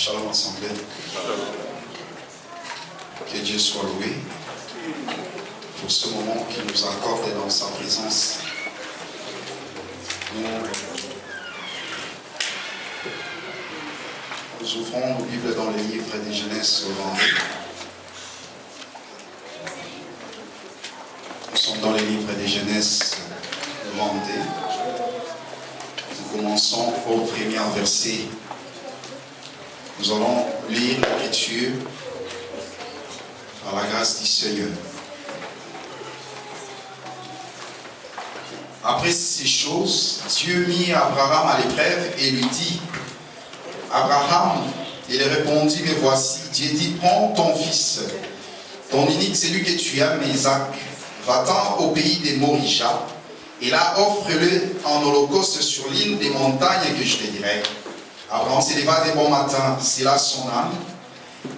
Shalom Assemblée. Que Dieu soit loué pour ce moment qu'il nous accorde dans sa présence. Nous ouvrons nos Bibles dans les livres des Genèse au Vendée. Nous sommes dans les livres des Genèse au Vendée. Nous commençons au premier verset. Nous allons lire l'Écriture par la grâce du Seigneur. Après ces choses, Dieu mit Abraham à l'épreuve et lui dit: Abraham, il répondit: mais voici. Dieu dit: prends ton fils, ton unique, celui que tu aimes, Isaac, va-t'en au pays des Moricha, et là offre-le en holocauste sur l'île des montagnes que je te dirai. Abraham s'éleva dès bon matin, scella son âme,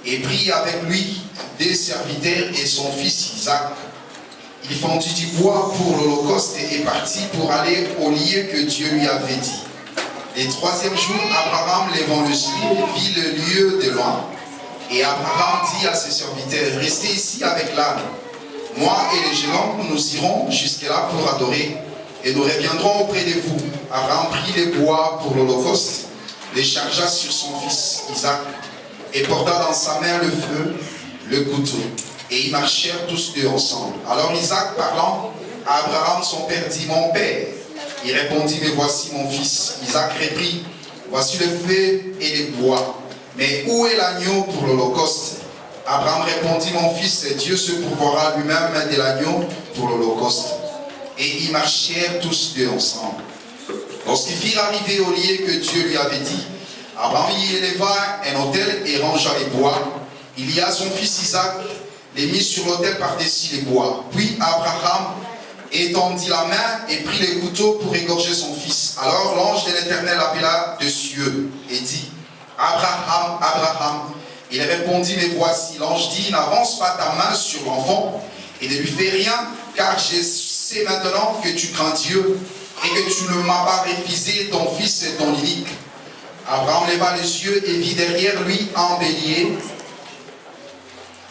et prit avec lui des serviteurs et son fils Isaac. Il fendit du bois pour l'holocauste et partit pour aller au lieu que Dieu lui avait dit. Le troisième jour, Abraham, levant le ciel, vit le lieu de loin. Et Abraham dit à ses serviteurs: restez ici avec l'âne. Moi et les jeunes hommes, nous irons jusque-là pour adorer, et nous reviendrons auprès de vous. Abraham prit les bois pour l'holocauste, les chargea sur son fils Isaac, et porta dans sa main le feu, le couteau. Et ils marchèrent tous deux ensemble. Alors Isaac, parlant à Abraham son père, dit: mon père. Il répondit: mais voici mon fils. Isaac reprit: voici le feu et les bois, mais où est l'agneau pour l'holocauste? Abraham répondit: mon fils, Dieu se pourvoira lui-même de l'agneau pour l'holocauste. Et ils marchèrent tous deux ensemble. Lorsqu'ils firent arriver au lieu que Dieu lui avait dit, Abraham y éleva un autel et rangea les bois. Il y a son fils Isaac, les mit sur l'autel par-dessus les bois. Puis Abraham étendit la main et prit le couteau pour égorger son fils. Alors l'ange de l'Éternel appela de cieux et dit: Abraham, Abraham. Il répondit: mais voici. L'ange dit: n'avance pas ta main sur l'enfant et ne lui fais rien, car je sais maintenant que tu crains Dieu et que tu ne m'as pas refusé ton fils et ton unique. Abraham leva les yeux et vit derrière lui un bélier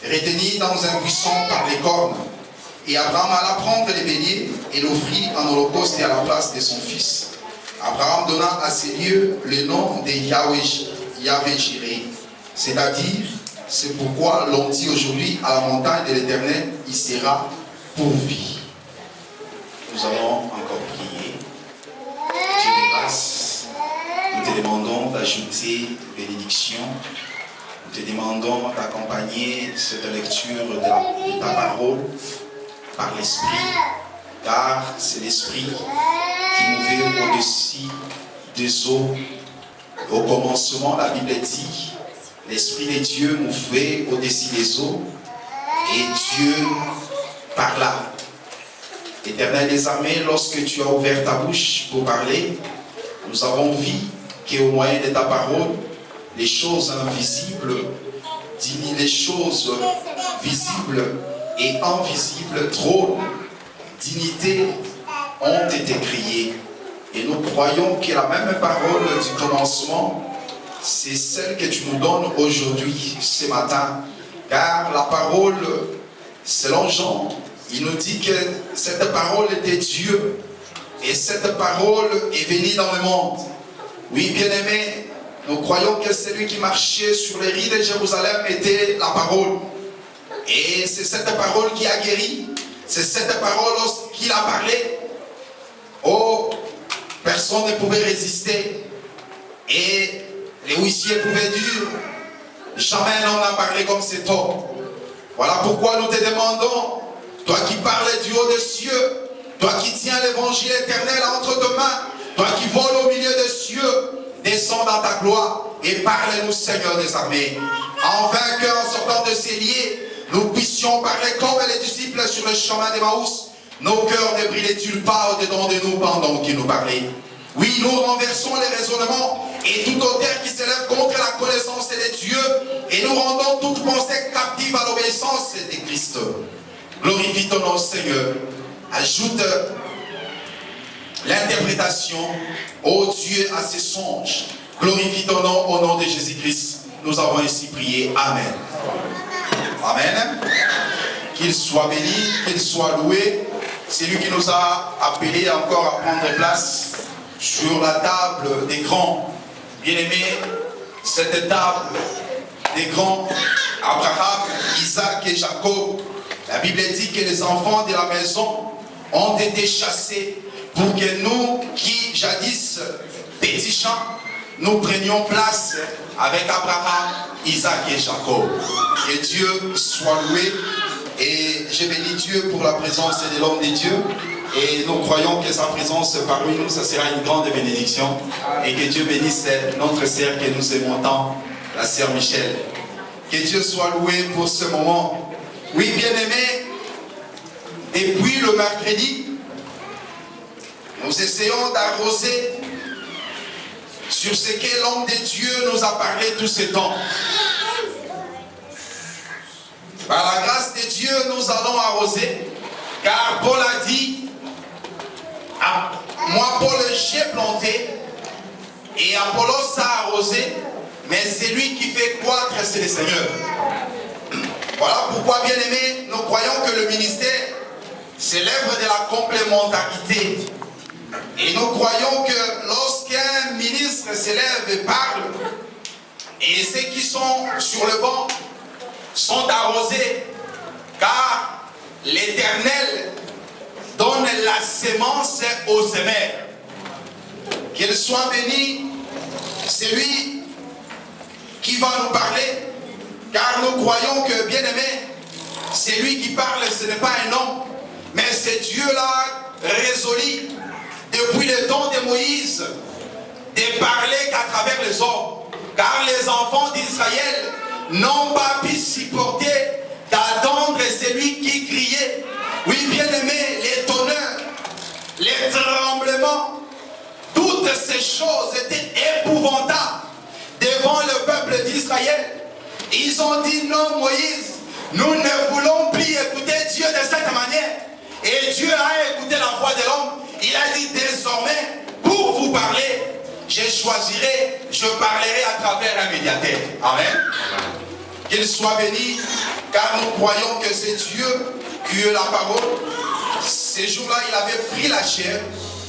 retenu dans un buisson par les cornes. Et Abraham alla prendre les béliers et l'offrit en holocauste à la place de son fils. Abraham donna à ces lieux le nom de Yahvé-Jiré, c'est-à-dire, c'est pourquoi l'on dit aujourd'hui à la montagne de l'Éternel: il sera pourvu. Nous allons encore prier. Dieu de grâce, nous te demandons d'ajouter bénédiction. Nous te demandons d'accompagner cette lecture de ta parole par l'Esprit, car c'est l'Esprit qui nous fait au-dessus des eaux. Au commencement, la Bible dit: l'Esprit de Dieu nous fait au-dessus des eaux, et Dieu parla. Éternel des armées, lorsque tu as ouvert ta bouche pour parler, nous avons vu qu'au moyen de ta parole, les choses invisibles, les choses visibles et invisibles, trônes, dignités ont été créées. Et nous croyons que la même parole du commencement, c'est celle que tu nous donnes aujourd'hui, ce matin. Car la parole, selon Jean, il nous dit que cette parole était Dieu. Et cette parole est venue dans le monde. Oui, bien-aimés, nous croyons que celui qui marchait sur les rives de Jérusalem était la parole. Et c'est cette parole qui a guéri. C'est cette parole qu'il a parlé. Oh, personne ne pouvait résister. Et les huissiers pouvaient dire: jamais un homme n'a parlé comme cet homme. Voilà pourquoi nous te demandons, toi qui parles du haut des cieux, toi qui tiens l'évangile éternel entre tes mains, toi qui voles au milieu des cieux, descends dans ta gloire et parle-nous, Seigneur des armées. Afin qu'en sortant de ces lieux, nous puissions parler comme les disciples sur le chemin d'Emmaüs. Nos cœurs ne brillaient-ils pas au-dedans de nous pendant qu'ils nous parlaient? Oui, nous renversons les raisonnements et toute auteur qui s'élève contre la connaissance de Dieu, et nous rendons toute pensée captive à l'obéissance de Christ. Glorifie ton nom, Seigneur. Ajoute l'interprétation, ô Dieu, à ces songes. Glorifie ton nom au nom de Jésus-Christ. nous avons ainsi prié. Amen. Amen. Qu'il soit béni, qu'il soit loué. C'est lui qui nous a appelés encore à prendre place sur la table des grands. Bien-aimés, cette table des grands, Abraham, Isaac et Jacob. La Bible dit que les enfants de la maison ont été chassés pour que nous, qui jadis petits gens, nous prenions place avec Abraham, Isaac et Jacob. Que Dieu soit loué. Et je bénis Dieu pour la présence de l'homme de Dieu. Et nous croyons que sa présence parmi nous, ça sera une grande bénédiction. Et que Dieu bénisse notre sœur que nous aimons tant, la sœur Michel. Que Dieu soit loué pour ce moment. Oui, bien-aimés, depuis le mercredi, nous essayons d'arroser sur ce que l'homme de Dieu nous a parlé tout ce temps. Par la grâce de Dieu, nous allons arroser, car Paul a dit, moi Paul j'ai planté, et Apollos a arrosé, mais c'est lui qui fait croître, c'est le Seigneur. Voilà pourquoi, bien aimés, nous croyons que le ministère, c'est l'œuvre de la complémentarité. Et nous croyons que lorsqu'un ministre s'élève et parle, et ceux qui sont sur le banc sont arrosés, car l'Éternel donne la sémence aux semeurs. Qu'il soit béni celui qui va nous parler, car nous croyons que, bien aimé, c'est lui qui parle, ce n'est pas un homme, mais c'est Dieu là résolu depuis le temps de Moïse de parler qu'à travers les hommes, car les enfants d'Israël n'ont pas pu supporter d'attendre celui qui criait. Oui, bien aimé, les tonnerres, les tremblements, toutes ces choses étaient épouvantables devant le peuple d'Israël. Ils ont dit non, Moïse, nous ne voulons plus écouter Dieu de cette manière. Et Dieu a écouté la voix de l'homme. Il a dit désormais, pour vous parler, je choisirai, je parlerai à travers un médiateur. Amen. Qu'il soit béni, car nous croyons que c'est Dieu qui est la parole. Ces jours-là, il avait pris la chair,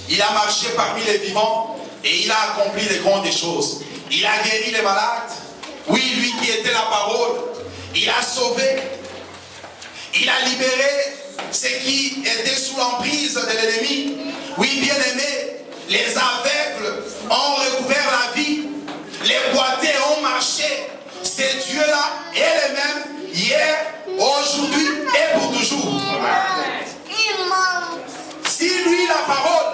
il a marché parmi les vivants et il a accompli de grandes choses. Il a guéri les malades. Oui, lui qui était la parole, il a sauvé, il a libéré ceux qui étaient sous l'emprise de l'ennemi. Oui, bien aimé, les aveugles ont recouvert la vie, les boiteux ont marché. C'est Dieu-là, et le même, hier, aujourd'hui et pour toujours. Si lui, la parole,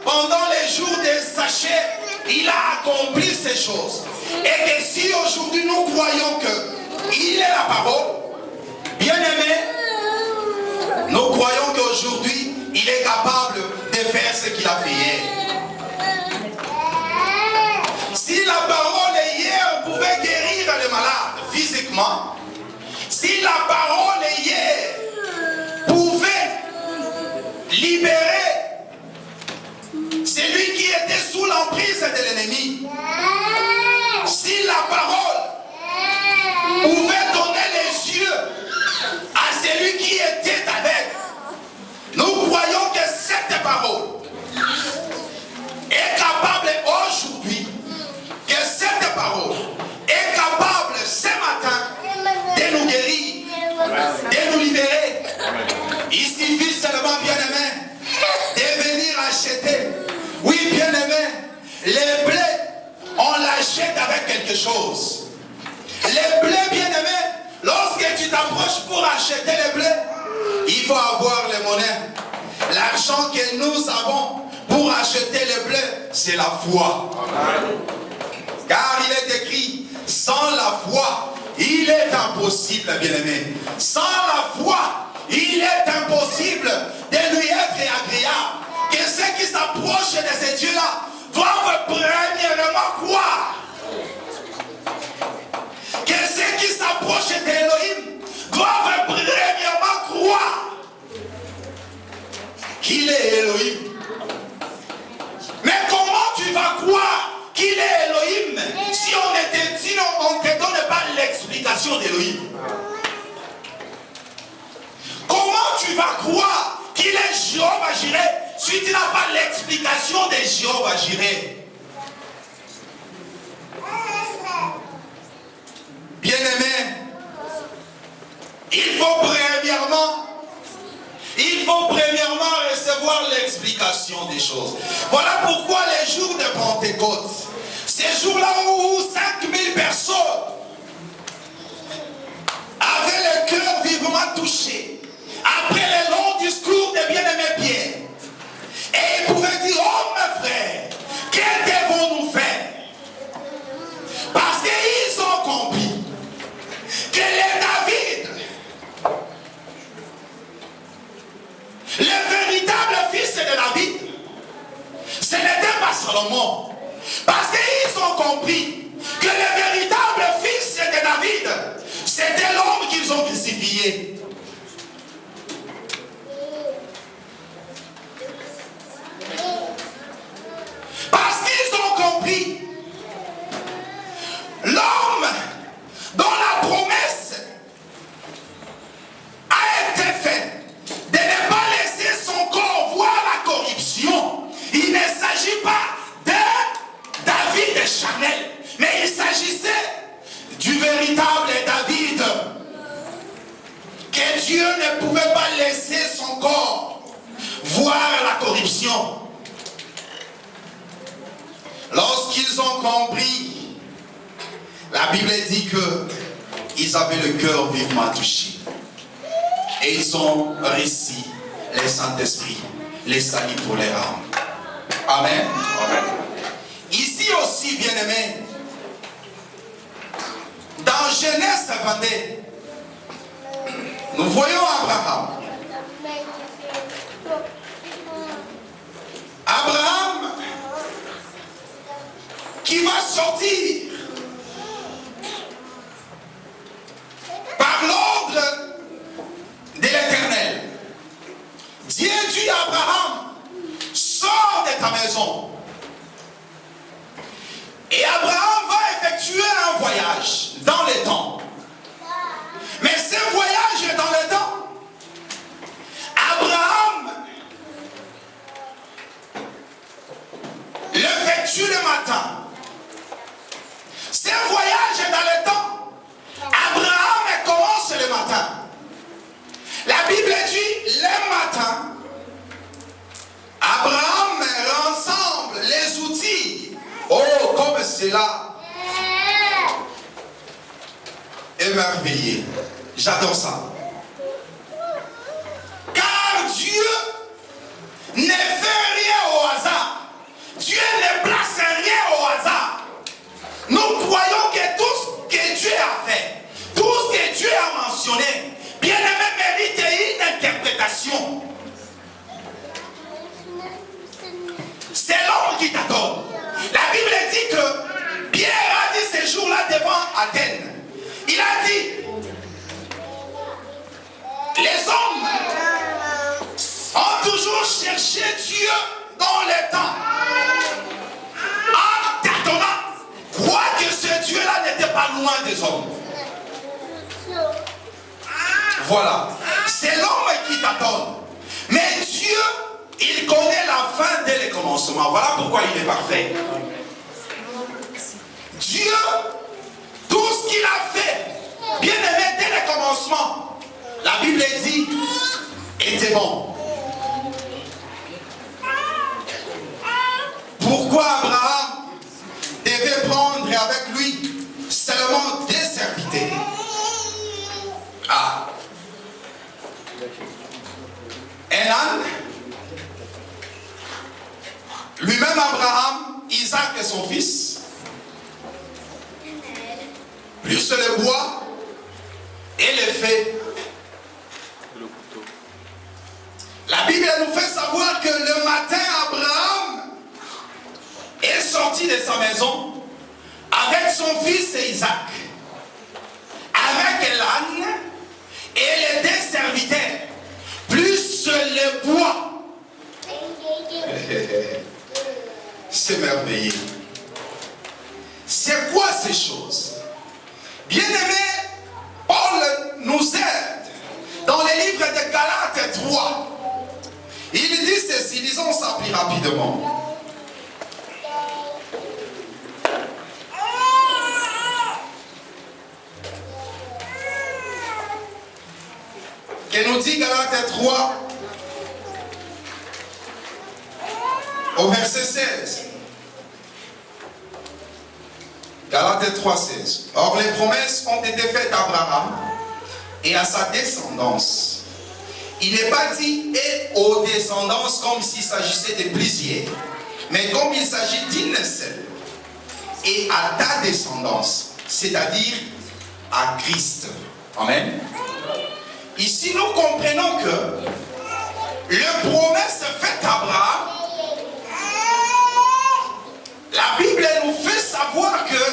pendant les jours des sachets, il a accompli ces choses. Et que si aujourd'hui nous croyons qu'il est la parole, bien aimé, nous croyons qu'aujourd'hui, il est capable de faire ce qu'il a fait hier. Si la parole hier pouvait guérir les malades physiquement, si la parole hier pouvait libérer celui qui était sous l'emprise de l'ennemi, si la parole pouvait donner les yeux à celui qui était avec, nous croyons que cette parole est capable aujourd'hui, que cette parole est capable ce matin de nous guérir, de nous libérer. Il suffit seulement, bien aimé, de venir acheter. Oui, bien aimé, les blés, on l'achète avec quelque chose. Les blés, bien aimé, lorsque tu t'approches pour acheter les blés, il faut avoir les monnaies. L'argent que nous avons pour acheter les blés, c'est la foi. Car il est écrit, sans la foi, il est impossible, bien-aimé. Sans la foi, il est impossible de lui être agréable. Que ceux qui s'approchent de ces dieux-là doivent premièrement croire. Que ceux qui s'approchent d'Élohim doivent premièrement croire qu'il est Elohim. Mais comment tu vas croire qu'il est Elohim l'explication d'Élohim. Comment tu vas croire qu'il est Jéhovah Jireh si tu n'as pas l'explication de Jéhovah Jireh? Bien-aimé, il faut premièrement recevoir l'explication des choses. Voilà pourquoi les jours de Pentecôte, ces jours-là où 5000 personnes avaient le cœur vivement touché, après les longs discours de bien-aimé Pierre, et ils pouvaient dire: oh mes frères, que devons-nous faire? Parce qu'ils ont compris que les David, le véritable fils de David, ce n'était pas Salomon. Parce qu'ils ont compris que le véritable fils de David, c'était l'homme qu'ils ont crucifié. Parce qu'ils ont compris l'homme dont la promesse a été faite de ne pas laisser son corps voir la corruption. Il ne s'agit pas de David charnel, mais il s'agissait du véritable David, que Dieu ne pouvait pas laisser son corps voir la corruption. Lorsqu'ils ont compris, la Bible dit qu'ils avaient le cœur vivement touché. Et ils ont reçu le Saint-Esprit, les saluts pour les âmes. Amen. Amen. Ici aussi, bien-aimés, dans Genèse 22, nous voyons Abraham. Abraham qui va sortir par l'ordre de l'Éternel. Dieu dit à Abraham: sors de ta maison. Et Abraham va effectuer un voyage dans le temps. Mais ce voyage dans le temps, Abraham l'effectue le matin. Ce voyage dans le temps, Abraham commence le matin. La Bible dit le matin, Abraham rassemble les outils. Oh, comme cela émerveillé. J'adore ça. Car Dieu ne fait rien au hasard. Dieu ne place rien au hasard. Nous croyons que tout ce que Dieu a fait, tout ce que Dieu a mentionné, bien aimé, mérite une interprétation. C'est l'homme qui t'adore. La Bible dit que Pierre a dit ces jours-là devant Athènes. Il a dit: les hommes ont toujours cherché Dieu dans le temps. En tâtonnant, croit que ce Dieu-là n'était pas loin des hommes. Voilà. C'est l'homme qui t'attend. Mais Dieu, il connaît la fin dès le commencement. Voilà pourquoi il est parfait. Dieu, tout ce qu'il a fait, bien aimé dès le commencement, la Bible dit, était bon. Pourquoi Abraham devait prendre avec lui seulement des serviteurs? Ah. Un âne, lui-même Abraham, Isaac et son fils, plus le bois et le feu. La Bible nous fait savoir que le matin, Abraham est sorti de sa maison avec son fils Isaac, avec l'âne et les deux serviteurs, plus le bois. C'est merveilleux. C'est quoi ces choses? Bien-aimés, nous aide dans les livres de Galates 3. Il dit ceci, lisons ça plus rapidement. Que nous dit Galates 3 au verset 16. Galates 3, 16. Or les promesses ont été faites à Abraham et à sa descendance. Il n'est pas dit et aux descendances comme s'il s'agissait de plusieurs, mais comme il s'agit d'une seule. Et à ta descendance, c'est-à-dire à Christ. Amen. Ici, nous comprenons que les promesses faites à Abraham, la Bible nous fait savoir que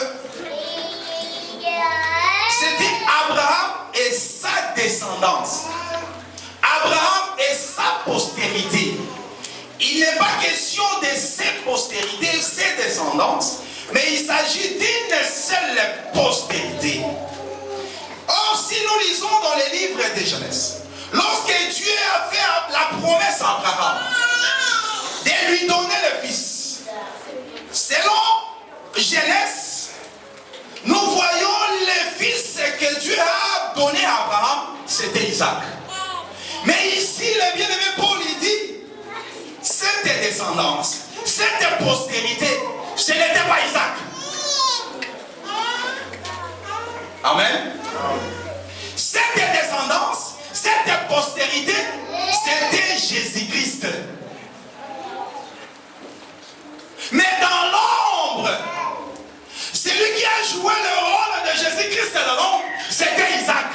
c'était Abraham et sa descendance. Abraham et sa postérité. Il n'est pas question de ses postérités, ses descendances, mais il s'agit d'une seule postérité. Or, si nous lisons dans les livres de Genèse, lorsque Dieu a fait la promesse à Abraham de lui donner le fils, selon Genèse, nous voyons le fils que Dieu a donné à Abraham, c'était Isaac. Mais ici, le bien-aimé Paul, il dit, cette descendance, cette postérité, ce n'était pas Isaac. Amen. Cette descendance, cette postérité, c'était Jésus-Christ. Mais dans l'ombre, celui qui a joué le rôle de Jésus-Christ dans l'ombre, c'était Isaac.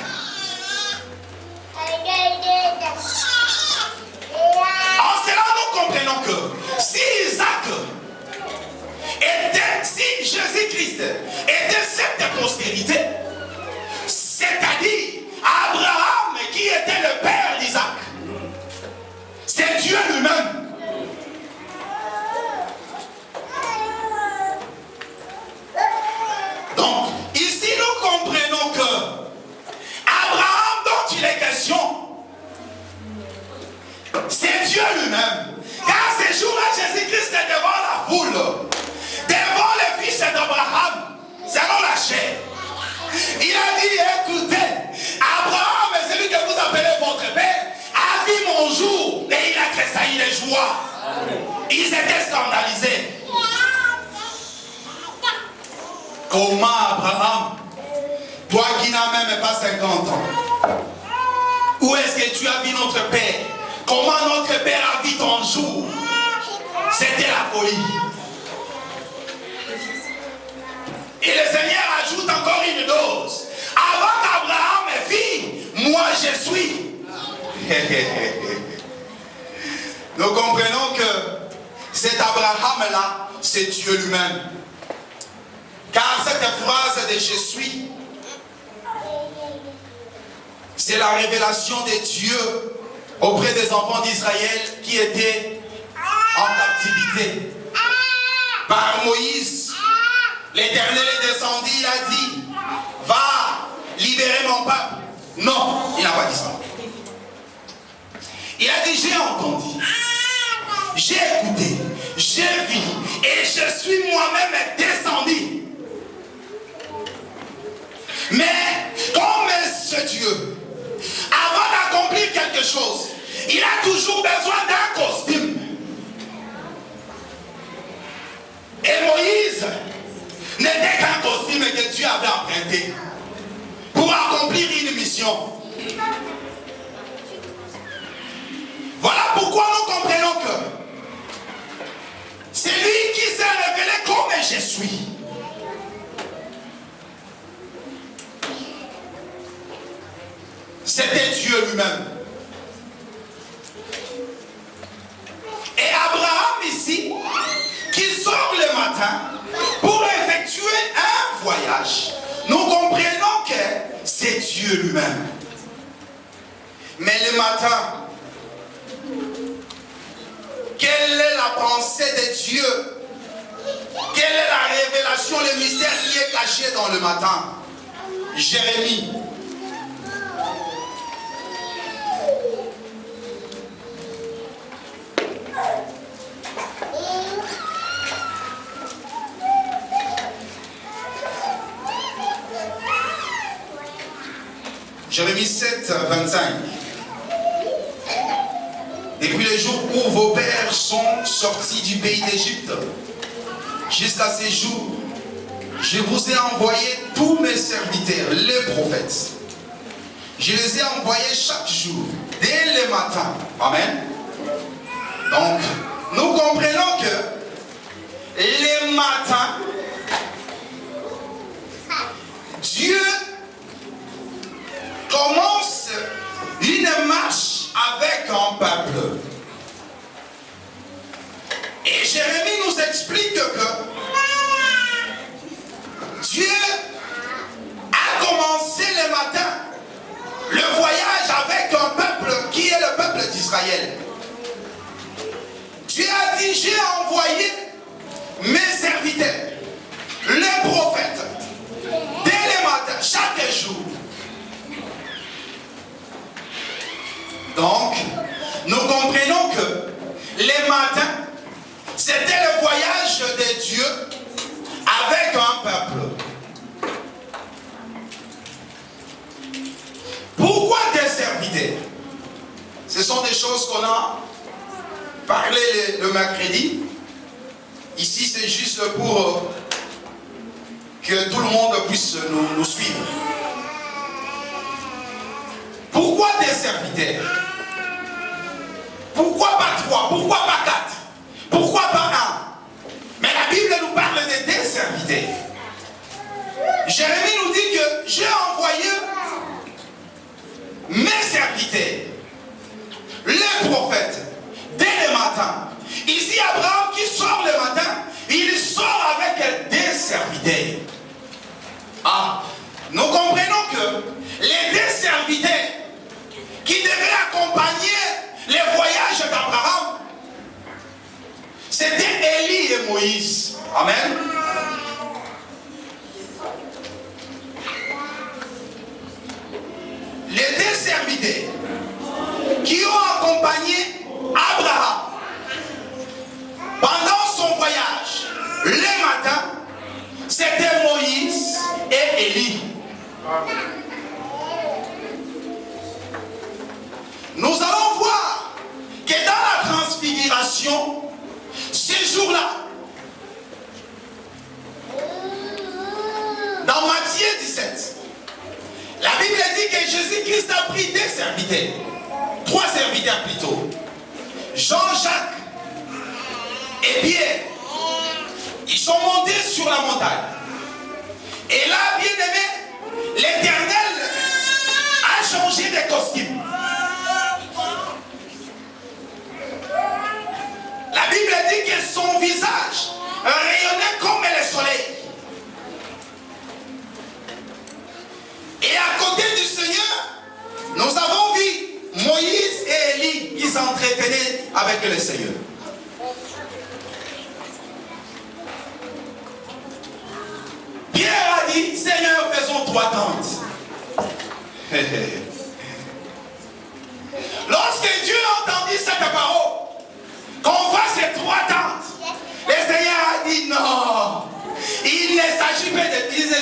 En cela, nous comprenons que si Jésus-Christ était cette postérité, c'est-à-dire Abraham qui était le père d'Isaac, c'est Dieu lui-même. Donc, ici nous comprenons que Abraham dont il est question, c'est Dieu lui-même. Car ces jours-là, Jésus-Christ est devant la foule, devant le fils d'Abraham, selon la chair. Il a dit, écoutez, Abraham, celui que vous appelez votre père, a vu mon jour et il a tressailli de joie. Ils étaient scandalisés. Comment Abraham, toi qui n'as même pas 50 ans, où est-ce que tu as vu notre père? Comment notre père a vu ton jour? C'était la folie. Et le Seigneur ajoute encore une dose. Avant qu'Abraham vit, moi je suis. Nous comprenons que cet Abraham-là, c'est Dieu lui-même. Car cette phrase de je suis, c'est la révélation de Dieu auprès des enfants d'Israël qui étaient en captivité. Par Moïse, l'Éternel est descendu, il a dit, va libérer mon peuple. Non, il n'a pas dit ça. Il a dit, j'ai entendu, j'ai écouté, j'ai vu, et je suis moi-même descendu. Mais comme ce Dieu, avant d'accomplir quelque chose, il a toujours besoin d'un costume. Et Moïse n'était qu'un costume que Dieu avait emprunté pour accomplir une mission. Voilà pourquoi nous comprenons que c'est lui qui s'est révélé comme je suis. C'était Dieu lui-même. Et Abraham ici, qui sort le matin pour effectuer un voyage, nous comprenons que c'est Dieu lui-même. Mais le matin, quelle est la pensée de Dieu? Quelle est la révélation, le mystère qui est caché dans le matin? Jérémie. Jérémie 7, 25. Depuis le jour où vos pères sont sortis du pays d'Égypte, jusqu'à ces jours, je vous ai envoyé tous mes serviteurs, les prophètes. Je les ai envoyés chaque jour, dès le matin. Amen. Donc, nous comprenons que les matins, Dieu commence une marche avec un peuple. Et Jérémie nous explique que Dieu a commencé le matin le voyage avec un peuple qui est le peuple d'Israël. Dieu a dit, j'ai envoyé mes serviteurs, les prophètes, dès le matin, chaque jour. Donc, nous comprenons que les matins, c'était le voyage de Dieu avec un peuple. Pourquoi des serviteurs? Ce sont des choses qu'on a parlé le mercredi. Ici, c'est juste pour que tout le monde puisse nous suivre. Pourquoi des serviteurs? Pourquoi pas 3? Pourquoi pas 4? Pourquoi pas 1? Mais la Bible nous parle de des serviteurs. Jérémie nous dit que j'ai envoyé mes serviteurs, les prophètes, dès le matin. Ici, Abraham qui sort le matin, il sort avec des serviteurs. Ah, nous comprenons que les deux serviteurs qui devaient accompagner les voyages d'Abraham, c'était Élie et Moïse. Amen. Les deux serviteurs qui ont accompagné Abraham pendant son voyage, le matin, c'était Moïse et Élie. Nous allons voir que dans la transfiguration, ces jours-là, dans Matthieu 17, la Bible dit que Jésus-Christ a pris des serviteurs, 3 serviteurs plutôt, Jean-Jacques et Pierre. Ils sont montés sur la montagne. Et là, bien aimé, l'Éternel a changé de costume. La Bible dit que son visage rayonnait comme le soleil. Et à côté du Seigneur, nous avons vu Moïse et Élie qui s'entretenaient avec le Seigneur. Pierre a dit, Seigneur, faisons 3 tentes. Lorsque Dieu a entendu cette parole, qu'on fasse ces 3 tentes, le Seigneur a dit non, il ne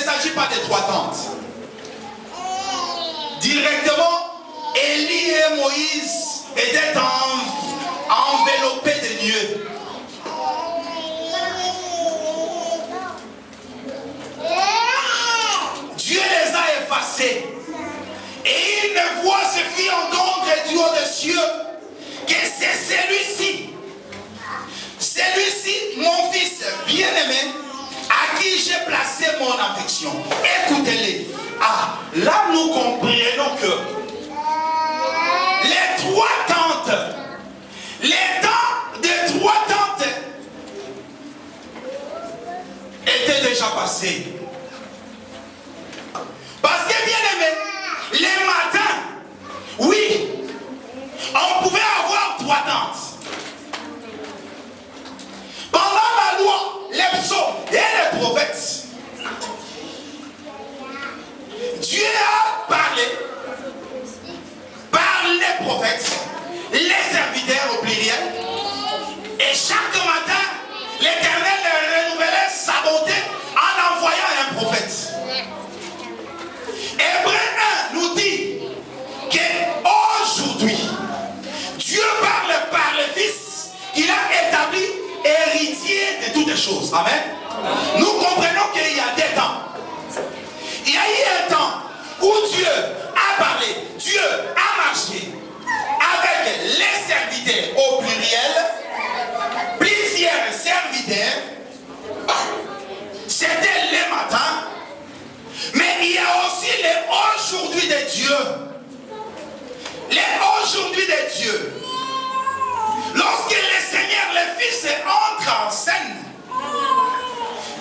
s'agit pas de 3 tentes. Directement, Élie et Moïse étaient enveloppés de nuées. Dieu les a effacés. Et il ne voit ce qui entendre du haut des cieux que c'est celui-ci. Celui-ci, mon fils bien-aimé, à qui j'ai placé mon affection. Écoutez-les. Ah, là nous comprenons que les 3 tentes, les temps des 3 tentes étaient déjà passés. Parce que bien aimé, les matins, oui, on pouvait avoir 3 tentes. Pendant la loi, les psaumes et les prophètes, Dieu a parlé par les prophètes, les serviteurs au pluriel, et chaque matin, l'Éternel renouvelait sa bonté en envoyant un prophète. Hébreux 1 nous dit héritier de toutes les choses. Amen. Nous comprenons qu'il y a des temps. Il y a eu un temps où Dieu a parlé, Dieu a marché avec les serviteurs au pluriel, plusieurs serviteurs. C'était le matin, mais il y a aussi les aujourd'hui de Dieu. Les aujourd'hui de Dieu. Lorsque le Seigneur, le Fils entre en scène,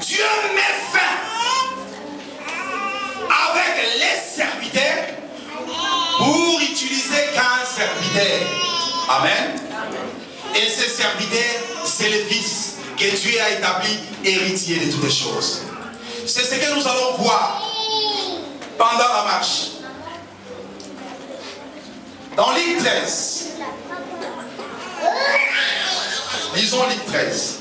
Dieu met fin avec les serviteurs pour utiliser qu'un serviteur. Amen. Et ce serviteur, c'est le Fils que Dieu a établi héritier de toutes les choses. C'est ce que nous allons voir pendant la marche. Dans Luc 13, lisons Luc 13.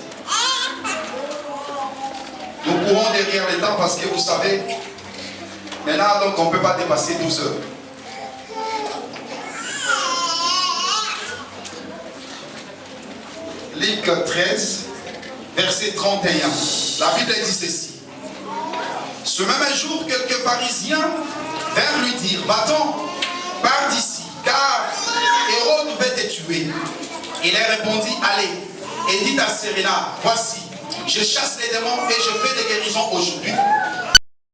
Nous courons derrière le temps parce que vous savez, maintenant donc on ne peut pas dépasser 12 heures. Luc 13, verset 31. La Bible dit ceci. Ce même jour, quelques pharisiens vinrent lui dire, va-t'en, pars d'ici, car Hérode veut te tuer. Il leur répondit, allez, et dit à Séréna, voici, je chasse les démons et je fais des guérisons aujourd'hui.